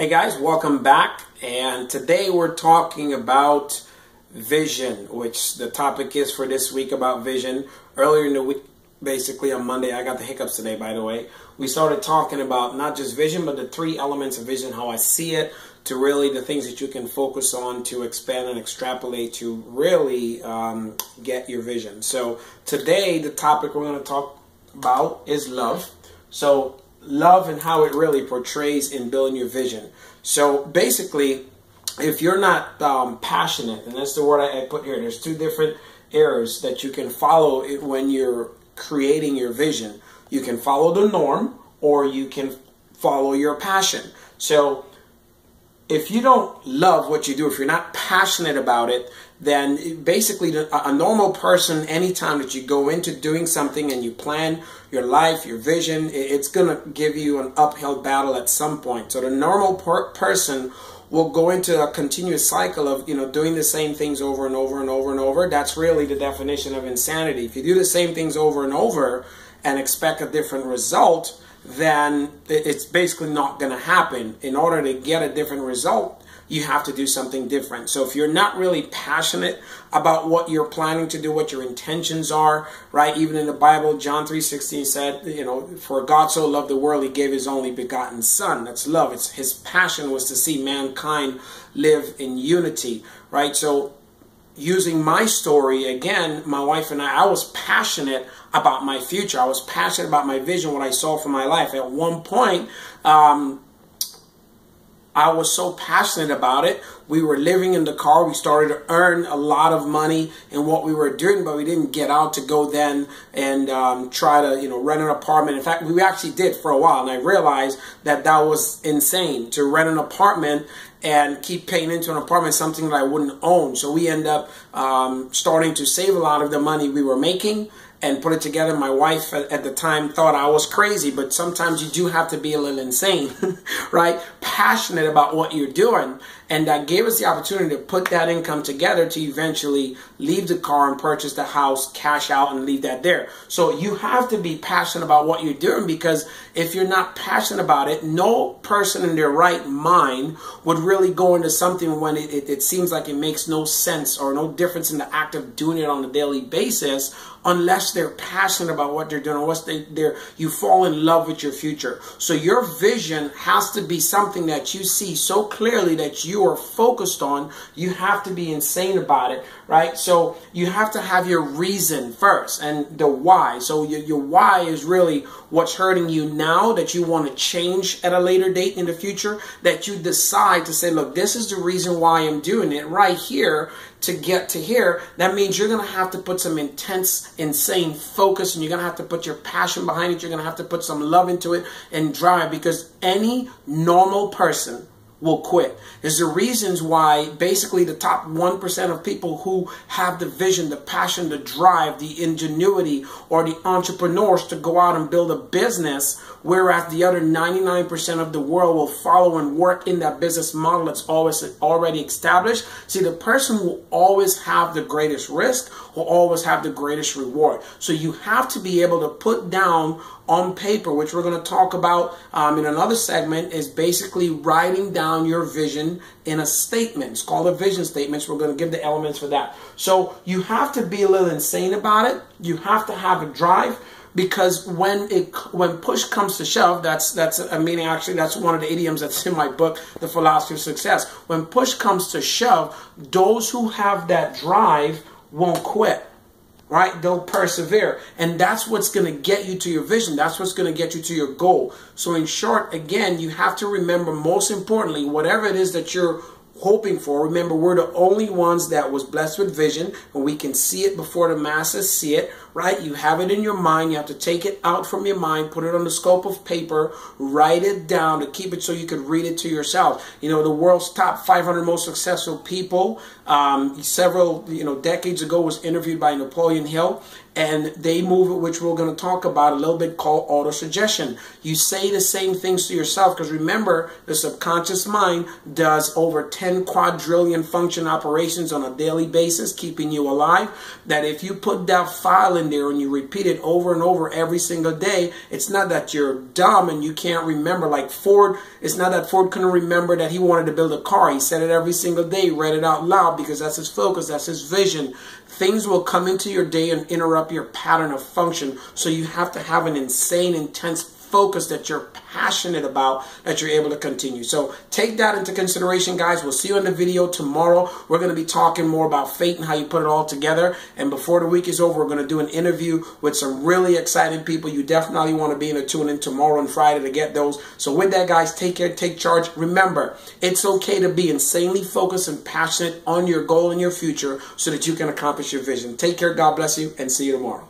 Hey guys, welcome back, and today we're talking about vision, which the topic is for this week about vision. Earlier in the week, basically on Monday, I got the hiccups today, by the way, we started talking about not just vision, but the three elements of vision, how I see it, to really the things that you can focus on to expand and extrapolate to really get your vision. So today, the topic we're going to talk about is love. So love and how it really portrays in building your vision. So basically, if you're not passionate, and that's the word I put here, there's two different areas that you can follow when you're creating your vision. You can follow the norm, or you can follow your passion. So if you don't love what you do, if you're not passionate about it, then basically a normal person, anytime that you go into doing something and you plan your life, your vision, it's going to give you an uphill battle at some point. So the normal person will go into a continuous cycle of, doing the same things over and over and over and over. That's really the definition of insanity. If you do the same things over and over and expect a different result, then it's basically not going to happen. In order to get a different result, you have to do something different. So if you're not really passionate about what you're planning to do, what your intentions are, right? Even in the Bible, John 3:16 said, for God so loved the world, he gave his only begotten son. That's love. His passion was to see mankind live in unity, right? So using my story, again, my wife and I was passionate about my future. I was passionate about my vision, what I saw for my life. At one point, I was so passionate about it. We were living in the car. We started to earn a lot of money in what we were doing, but we didn't get out to go then and try to, rent an apartment. In fact, we actually did for a while, and I realized that that was insane to rent an apartment and keep paying into an apartment, something that I wouldn't own. So we end up starting to save a lot of the money we were making and put it together. My wife at the time thought I was crazy, but sometimes you do have to be a little insane, right? Passionate about what you're doing. And that gave us the opportunity to put that income together to eventually leave the car and purchase the house, cash out, and leave that there. So you have to be passionate about what you're doing, because if you're not passionate about it, no person in their right mind would really go into something when it seems like it makes no sense or no difference in the act of doing it on a daily basis, unless they're passionate about what they're doing, unless you fall in love with your future. So your vision has to be something that you see so clearly that you are focused on. You have to be insane about it, right? So you have to have your reason first and the why. So your why is really what's hurting you now that you want to change at a later date in the future, that you decide to say, look, this is the reason why I'm doing it right here to get to here. That means you're going to have to put some intense, insane focus, and you're going to have to put your passion behind it. You're going to have to put some love into it and drive, because any normal person will quit. There's the reasons why basically the top 1% of people who have the vision, the passion, the drive, the ingenuity, or the entrepreneurs to go out and build a business, whereas the other 99% of the world will follow and work in that business model that's already established. See, the person who always have the greatest risk will always have the greatest reward. So you have to be able to put down on paper, which we're going to talk about in another segment, is basically writing down your vision in a statement. It's called a vision statement. So we're going to give the elements for that. So you have to be a little insane about it. You have to have a drive, because when push comes to shove, that's a meaning. Actually, that's one of the idioms that's in my book, The Philosophy of Success. When push comes to shove, those who have that drive won't quit. Right? They'll persevere. And that's what's going to get you to your vision. That's what's going to get you to your goal. So in short, again, you have to remember, most importantly, whatever it is that you're hoping for, remember, we're the only ones that was blessed with vision, and we can see it before the masses see it, right? You have it in your mind. You have to take it out from your mind, put it on the scope of paper, write it down to keep it so you could read it to yourself. The world's top 500 most successful people, several decades ago, was interviewed by Napoleon Hill, and they move it, which we're going to talk about a little bit, called auto-suggestion. You say the same things to yourself, because remember, the subconscious mind does over 10 quadrillion function operations on a daily basis, keeping you alive, that if you put that file in there and you repeat it over and over every single day, it's not that you're dumb and you can't remember. Like Ford, it's not that Ford couldn't remember that he wanted to build a car. He said it every single day, read it out loud, because that's his focus, that's his vision. Things will come into your day and interrupt your pattern of function. So you have to have an insane, intense focus that you're passionate about, that you're able to continue. So take that into consideration, guys. We'll see you in the video tomorrow. We're going to be talking more about fate and how you put it all together. And before the week is over, we're going to do an interview with some really exciting people. You definitely want to be in a tune in tomorrow and Friday to get those. So with that, guys, take care, take charge. Remember, it's okay to be insanely focused and passionate on your goal and your future so that you can accomplish your vision. Take care. God bless you, and see you tomorrow.